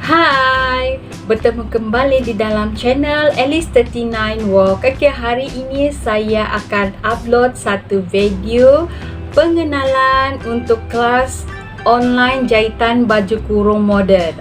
Hai, bertemu kembali di dalam channel Alice39 Walk. Hari ini saya akan upload satu video pengenalan untuk kelas online jahitan baju kurung moden.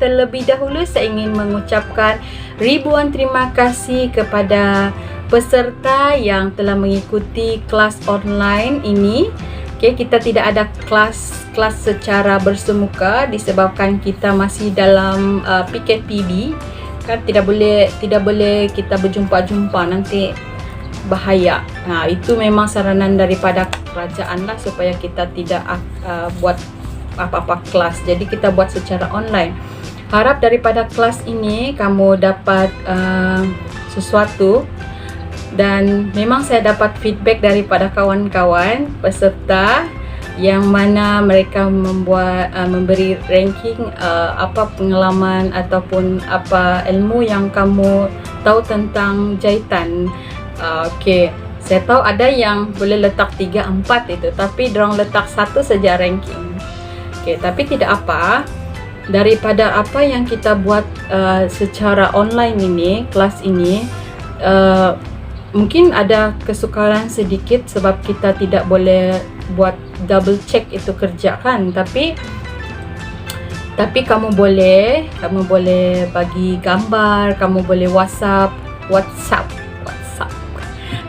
Terlebih dahulu saya ingin mengucapkan ribuan terima kasih kepada peserta yang telah mengikuti kelas online ini. Kita tidak ada kelas secara bersemuka disebabkan kita masih dalam PKPB. Kan tidak boleh kita berjumpa-jumpa, nanti bahaya. Itu memang saranan daripada kerajaan lah, supaya kita tidak buat apa-apa kelas. Jadi kita buat secara online. Harap daripada kelas ini kamu dapat sesuatu. Dan memang saya dapat feedback daripada kawan-kawan peserta yang mana mereka memberi ranking apa pengalaman ataupun apa ilmu yang kamu tahu tentang jahitan. Saya tahu ada yang boleh letak 3, 4 itu, tapi dorang letak 1 saja ranking. Tapi tidak apa, daripada apa yang kita buat secara online ini, kelas ini, mungkin ada kesukaran sedikit sebab kita tidak boleh buat double check itu kerja kan, tapi kamu boleh bagi gambar, kamu boleh WhatsApp,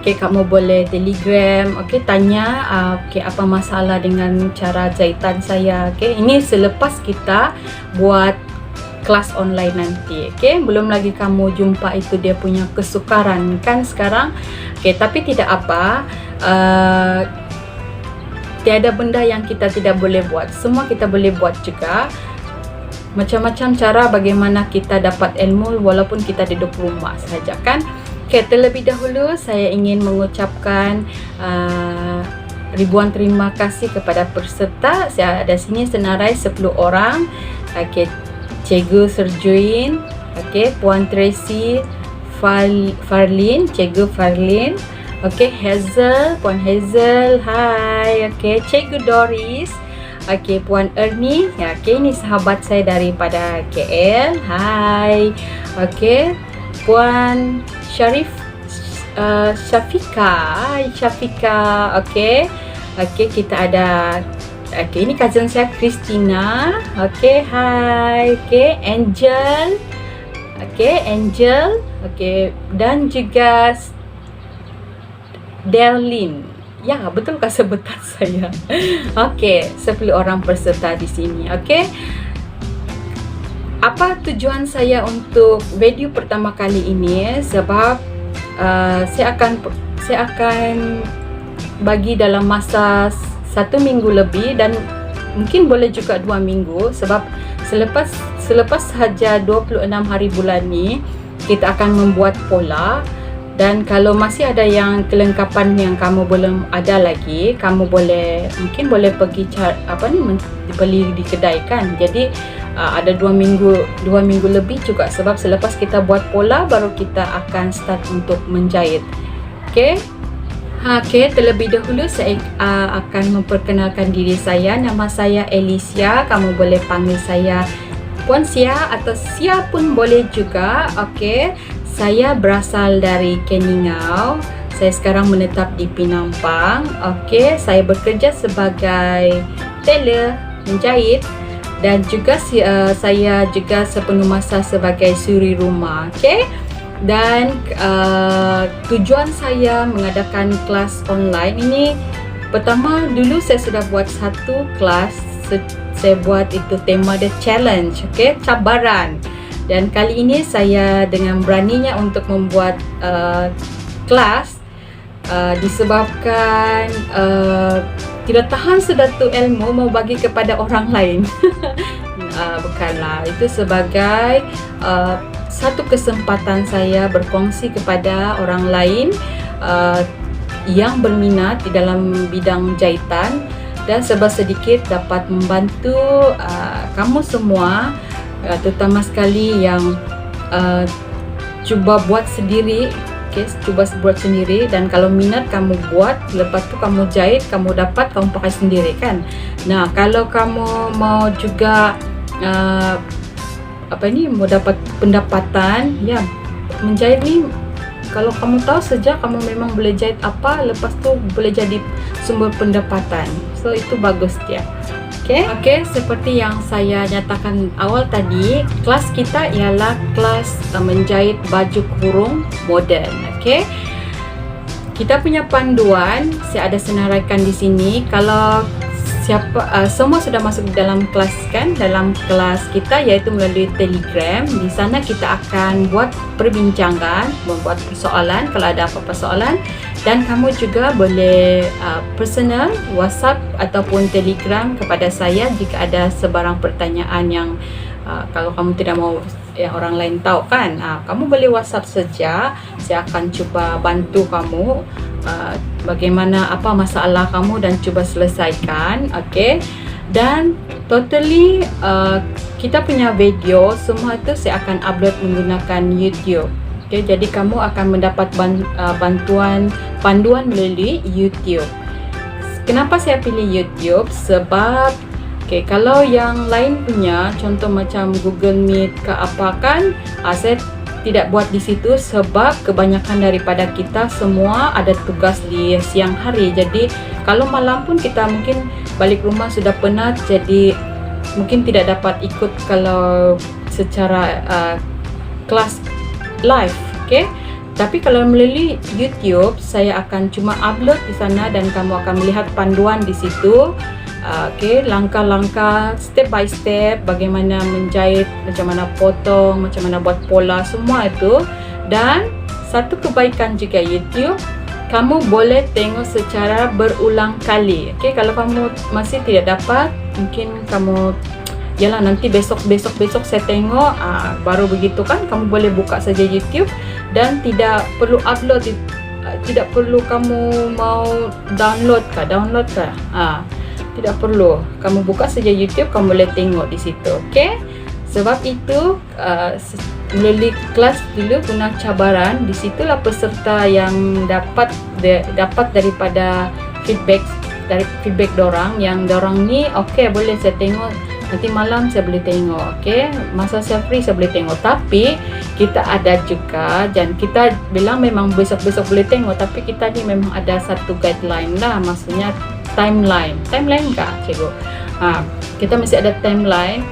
kamu boleh Telegram, tanya apa masalah dengan cara jahitan saya. Ini selepas kita buat kelas online nanti. Belum lagi kamu jumpa itu dia punya kesukaran kan sekarang. Tapi tidak apa, tiada benda yang kita tidak boleh buat, semua kita boleh buat juga. Macam-macam cara bagaimana kita dapat ilmu walaupun kita duduk rumah saja kan. Terlebih dahulu saya ingin mengucapkan ribuan terima kasih kepada peserta. Saya ada sini senarai 10 orang. Cikgu Serjuin, Puan Tracy, Farlin, Cikgu Farlin, Hazel, Puan Hazel, hai, Cikgu Doris, Puan Ernie, ini sahabat saya daripada KL, hai, Puan Syafika, kita ada ini cousin saya Christina, hai, Angel, Angel, dan juga Darlene. Ya, betulkah sebutan saya? 10 orang peserta di sini. Apa tujuan saya untuk video pertama kali ini? Sebab saya akan bagi dalam masa 1 minggu lebih, dan mungkin boleh juga 2 minggu, sebab selepas sahaja 26 hari bulan ni kita akan membuat pola. Dan kalau masih ada yang kelengkapan yang kamu belum ada lagi, kamu mungkin boleh pergi beli di kedai kan. Jadi ada 2 minggu lebih juga, sebab selepas kita buat pola baru kita akan start untuk menjahit. Terlebih dahulu saya akan memperkenalkan diri saya. Nama saya Alicia. Kamu boleh panggil saya Puan Sia atau Sia pun boleh juga. Saya berasal dari Keningau. Saya sekarang menetap di Penampang. Saya bekerja sebagai tailor, menjahit, dan juga saya juga sepenuh masa sebagai suri rumah. Dan tujuan saya mengadakan kelas online ini, pertama dulu saya sudah buat satu kelas. Saya buat itu tema the challenge, cabaran. Dan kali ini saya dengan beraninya untuk membuat kelas disebabkan tidak tahan sedatu ilmu mau bagi kepada orang lain. Bukanlah, itu sebagai satu kesempatan saya berkongsi kepada orang lain yang berminat di dalam bidang jahitan, dan sedikit dapat membantu kamu semua, terutama sekali yang cuba buat sendiri. Dan kalau minat kamu buat, lepas tu kamu jahit, kamu dapat, kamu pakai sendiri kan. Kalau kamu mau juga mau dapat pendapatan. Ya, menjahit ni kalau kamu tahu sejak kamu memang boleh jahit apa, lepas tu boleh jadi sumber pendapatan. So itu bagus dia. Okey, seperti yang saya nyatakan awal tadi, kelas kita ialah kelas menjahit baju kurung moden. Okey. Kita punya panduan saya ada senaraikan di sini. Kalau semua sudah masuk dalam kelas kan, dalam kelas kita iaitu melalui Telegram. Di sana kita akan buat perbincangan, membuat persoalan kalau ada apa-apa soalan, dan kamu juga boleh personal WhatsApp ataupun Telegram kepada saya jika ada sebarang pertanyaan yang kalau kamu tidak mau yang orang lain tahu kan, kamu boleh WhatsApp saja. Saya akan cuba bantu kamu bagaimana apa masalah kamu dan cuba selesaikan. Okey, dan totally kita punya video semua itu saya akan upload menggunakan YouTube. Okey, jadi kamu akan mendapat panduan melalui YouTube. Kenapa saya pilih YouTube? Sebab kalau yang lain punya contoh macam Google Meet ke apa kan, saya tidak buat di situ sebab kebanyakan daripada kita semua ada tugas di siang hari. Jadi kalau malam pun kita mungkin balik rumah sudah penat, jadi mungkin tidak dapat ikut kalau secara kelas live. Okey. Tapi kalau melalui YouTube, saya akan cuma upload di sana dan kamu akan melihat panduan di situ. Okey, langkah-langkah step by step bagaimana menjahit, macam mana potong, macam mana buat pola, semua itu. Dan satu kebaikan juga YouTube, kamu boleh tengok secara berulang kali. Okey, kalau kamu masih tidak dapat, mungkin kamu yalah nanti besok saya tengok, baru begitu kan kamu boleh buka saja YouTube dan tidak perlu upload, tidak perlu kamu mau download kah. Tidak perlu, kamu buka saja YouTube, kamu boleh tengok di situ. Okey, sebab itu melalui kelas dulu guna cabaran, di situlah peserta yang dapat daripada feedback dorang, yang dorang ni okey boleh saya tengok nanti malam, saya boleh tengok. Okey, masa saya free saya boleh tengok. Tapi kita ada juga, dan kita bilang memang besok-besok boleh tengok, tapi kita ni memang ada satu guideline lah, maksudnya timeline kah cikgu? Kita mesti ada timeline,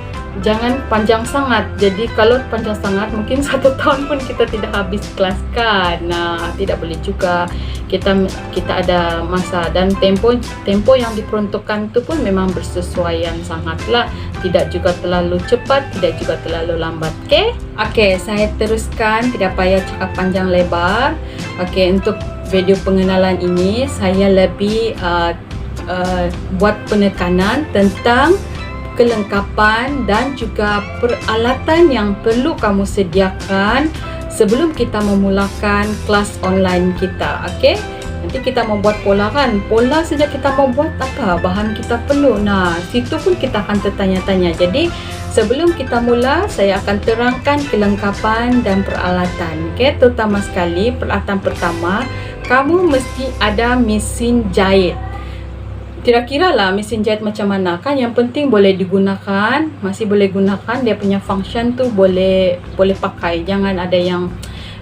jangan panjang sangat. Jadi kalau panjang sangat mungkin 1 tahun pun kita tidak habis kelas kan. Tidak boleh juga. Kita ada masa dan tempo yang diperuntukkan itu pun memang bersesuaian sangatlah. Tidak juga terlalu cepat, tidak juga terlalu lambat. Okey, saya teruskan, tidak payah cakap panjang lebar. Okey, untuk video pengenalan ini saya lebih buat penekanan tentang kelengkapan dan juga peralatan yang perlu kamu sediakan sebelum kita memulakan kelas online kita. Okey, nanti kita mau buat pola kan, pola saja kita mau buat apa bahan kita perlu, situ pun kita akan tertanya-tanya. Jadi sebelum kita mula, saya akan terangkan kelengkapan dan peralatan. Okey, terutama sekali peralatan pertama, kamu mesti ada mesin jahit. Kira-kira lah mesin jahit macam mana kan, yang penting boleh digunakan, masih boleh gunakan, dia punya function tu boleh pakai. Jangan ada yang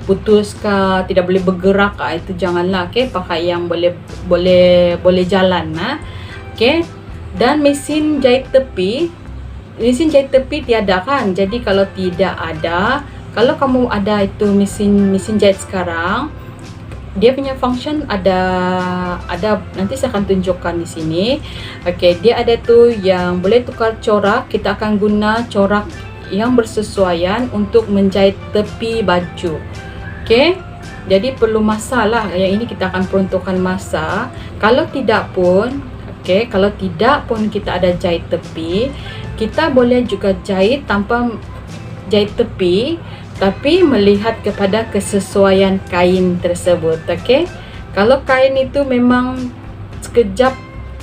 putus ke, tidak boleh bergerak itu janganlah. Okey, pakai yang boleh jalan. Okey, dan mesin jahit tepi tiada kan. Jadi kalau tidak ada, kalau kamu ada itu mesin jahit sekarang, dia punya function ada nanti saya akan tunjukkan di sini. Okey, dia ada tu yang boleh tukar corak. Kita akan guna corak yang bersesuaian untuk menjahit tepi baju. Okey, jadi perlu masa lah. Yang ini kita akan peruntukkan masa. Kalau tidak pun kita ada jahit tepi, kita boleh juga jahit tanpa jahit tepi, tapi melihat kepada kesesuaian kain tersebut. Okey, kalau kain itu memang sekejap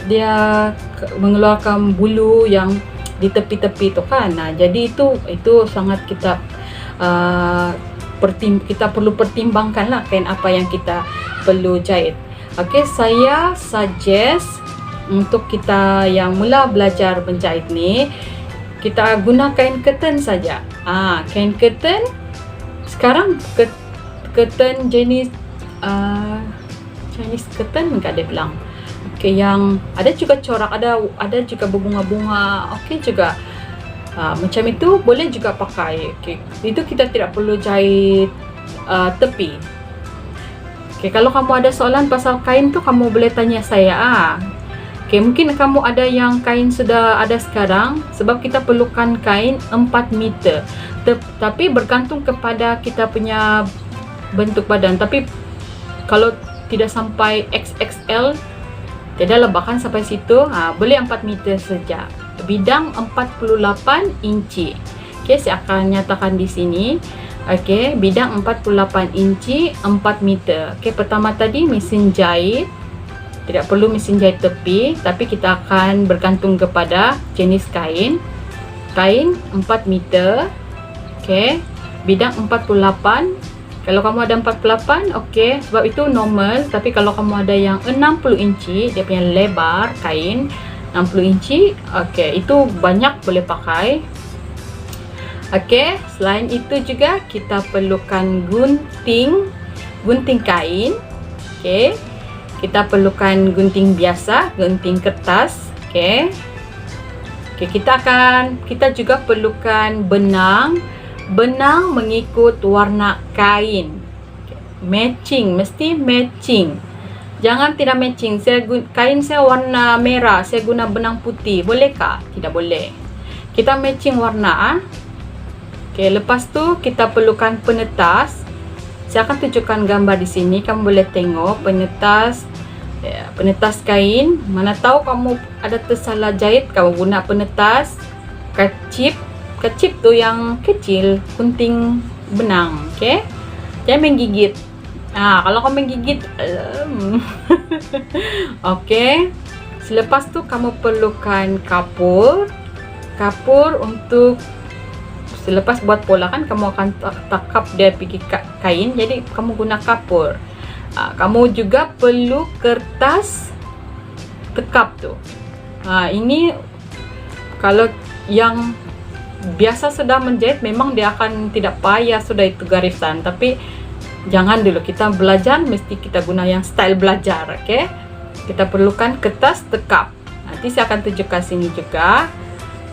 dia mengeluarkan bulu yang di tepi-tepi itu kan, jadi itu sangat kita perlu pertimbangkan lah kain apa yang kita perlu jahit. Okey, saya suggest untuk kita yang mula belajar menjahit ni, kita guna kain curtain saja. Kain curtain sekarang curtain jenis Chinese curtain enggak, dia bilang. Okey, yang ada juga corak, ada juga berbunga-bunga. Okey juga. Macam itu boleh juga pakai. Okey, itu kita tidak perlu jahit tepi. Okey, kalau kamu ada soalan pasal kain tu, kamu boleh tanya saya. Okey, mungkin kamu ada yang kain sudah ada sekarang, sebab kita perlukan kain 4 meter. Tapi bergantung kepada kita punya bentuk badan. Tapi kalau tidak sampai XXL, tidak bahkan sampai situ, boleh 4 meter saja. Bidang 48 inci. Okey, saya akan nyatakan di sini. Okey, bidang 48 inci 4 meter. Okey, pertama tadi mesin jahit. Tidak perlu mesin jahit tepi, tapi kita akan bergantung kepada jenis kain. Kain 4 meter. Okey, bidang 48. Kalau kamu ada 48, okey, sebab itu normal. Tapi kalau kamu ada yang 60 inci, dia punya lebar kain 60 inci, okey, itu banyak boleh pakai. Okey, selain itu juga kita perlukan gunting kain. Okey, kita perlukan gunting biasa, gunting kertas. Okey. Okey, kita juga perlukan benang mengikut warna kain. Matching, mesti matching. Jangan tidak matching. Kain saya warna merah, saya guna benang putih. Bolehkah? Tidak boleh. Kita matching warna. Okey, lepas tu kita perlukan penetas. Saya akan tunjukkan gambar di sini. Kamu boleh tengok penetas kain. Mana tahu kamu ada tersalah jahit, kamu guna penetas kecip tu yang kecil, gunting benang. Okey, jangan menggigit. Kalau kamu menggigit, okey. Selepas tu kamu perlukan kapur untuk selepas buat pola kan, kamu akan takap dia pergi kain, jadi kamu guna kapur. Kamu juga perlu kertas tekap tu. Ini kalau yang biasa sudah menjahit, memang dia akan tidak payah sudah itu garisan. Tapi jangan dulu, kita belajar mesti kita guna yang style belajar. Okey, kita perlukan kertas tekap. Nanti saya akan tunjukkan sini juga.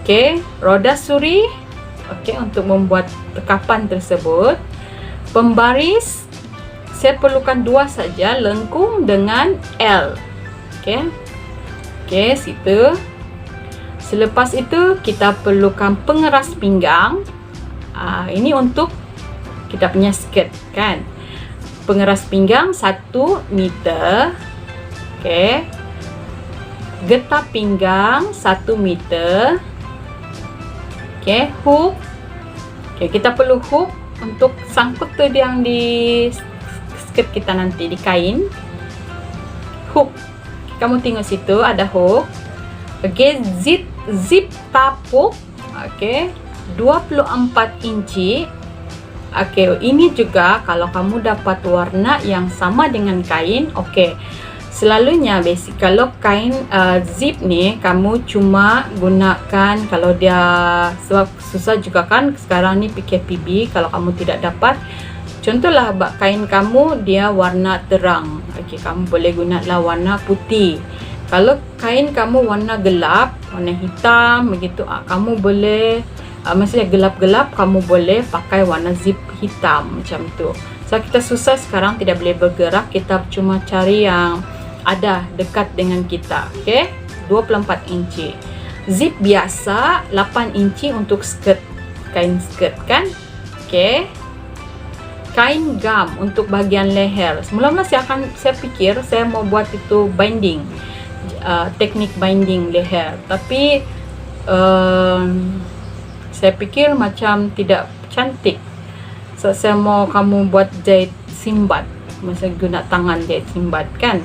Okey, roda suri. Okey, untuk membuat tekapan tersebut. Pembaris saya perlukan 2 saja, lengkung dengan L. Okey. Okey, situ. Selepas itu kita perlukan pengeras pinggang. Ini untuk kita punya skirt kan. Pengeras pinggang 1 meter. Okey. Getah pinggang 1 meter. Okey, hook. Okey, kita perlu hook untuk sangkut tu yang di skirt kita nanti di kain. Hook. Kamu tengok situ ada hook. Okey, zip tapuk. Okey, 24 inci. Okey, ini juga kalau kamu dapat warna yang sama dengan kain, okey. Selalunya basic kalau kain zip ni kamu cuma gunakan kalau dia, sebab susah juga kan sekarang ni PKPB. Kalau kamu tidak dapat, contohlah kain kamu dia warna terang, okey, kamu boleh gunalah warna putih. Kalau kain kamu warna gelap, warna hitam begitu, kamu boleh maksudnya gelap-gelap, kamu boleh pakai warna zip hitam macam tu. So kita susah sekarang, tidak boleh bergerak, kita cuma cari yang ada dekat dengan kita. Okey, 24 inci. Zip biasa 8 inci untuk skirt, kain skirt kan. Okey. Kain gam untuk bahagian leher. Semula-mula saya fikir saya mau buat itu binding, teknik binding leher, tapi saya pikir macam tidak cantik. So saya mau kamu buat jahit simbat, masa guna tangan jahit simbat kan.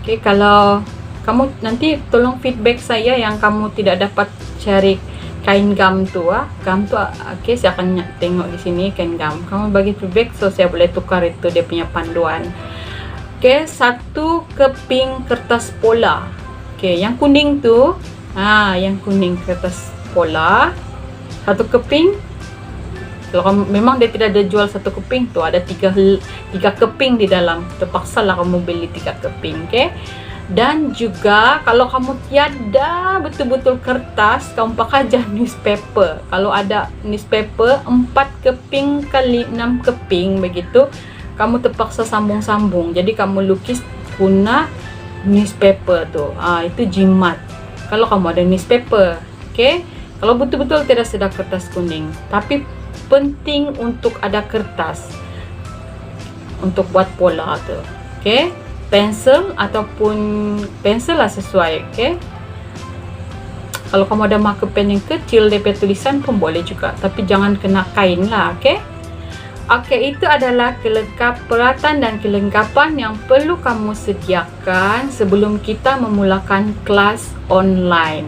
Okey, kalau kamu nanti tolong feedback saya yang kamu tidak dapat cari kain gam tu, okey, saya akan tengok di sini kain gam. Kamu bagi feedback so saya boleh tukar itu dia punya panduan. Okey, 1 keping kertas pola. Okey, yang kuning tu, yang kuning kertas pola. Satu keping, kalau memang dia tidak ada jual satu keping tuh, ada tiga keping di dalam, terpaksa lah kamu beli 3 keping. Okay? Dan juga kalau kamu tiada betul-betul kertas, kamu pakai aja newspaper. Kalau ada newspaper 4 keping kali 6 keping begitu, kamu terpaksa sambung-sambung. Jadi kamu lukis guna newspaper tuh. Itu jimat. Kalau kamu ada newspaper, okay? Kalau betul-betul tidak ada kertas kuning, tapi penting untuk ada kertas untuk buat pola tuh, okay? Pensel ataupun pensel lah sesuai, okay? Kalau kamu ada marker pen yang kecil, DP tulisan pun boleh juga, tapi jangan kena kain lah, okay? Okey, itu adalah peralatan dan kelengkapan yang perlu kamu sediakan sebelum kita memulakan kelas online.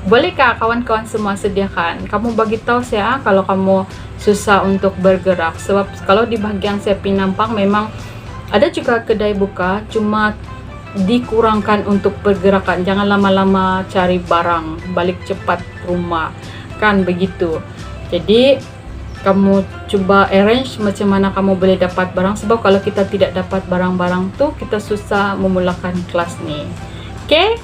Bolehkah kawan-kawan semua sediakan? Kamu bagi tahu saya kalau kamu susah untuk bergerak, sebab kalau di bahagian saya Penampang memang ada juga kedai buka, cuma dikurangkan untuk pergerakan. Jangan lama-lama cari barang, balik cepat rumah, kan begitu. Jadi kamu coba arrange macam mana kamu boleh dapat barang, sebab kalau kita tidak dapat barang-barang tu, kita susah memulakan kelas ni. Okay?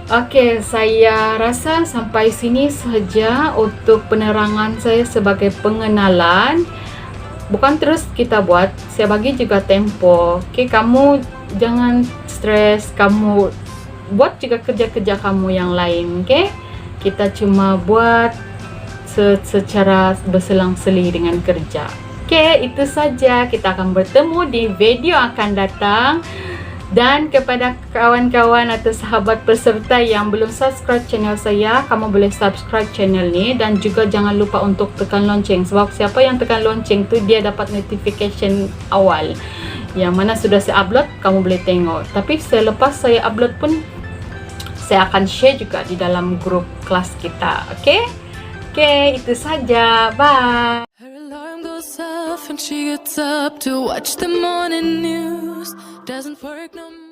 Okay, saya rasa sampai sini saja untuk penerangan saya sebagai pengenalan. Bukan terus kita buat, saya bagi juga tempo. Okay, kamu jangan stres, kamu buat juga kerja-kerja kamu yang lain. Okay, kita cuma buat secara berselang-seli dengan kerja. Okay, itu saja. Kita akan bertemu di video akan datang. Dan kepada kawan-kawan atau sahabat peserta yang belum subscribe channel saya, kamu boleh subscribe channel ni, dan juga jangan lupa untuk tekan lonceng, sebab siapa yang tekan lonceng tu dia dapat notification awal. Yang mana sudah saya upload, kamu boleh tengok. Tapi selepas saya upload pun saya akan share juga di dalam grup kelas kita. Okay? Okay, itu saja. Bye. Her alarm goes off and she gets up to watch the morning news. Doesn't work no more.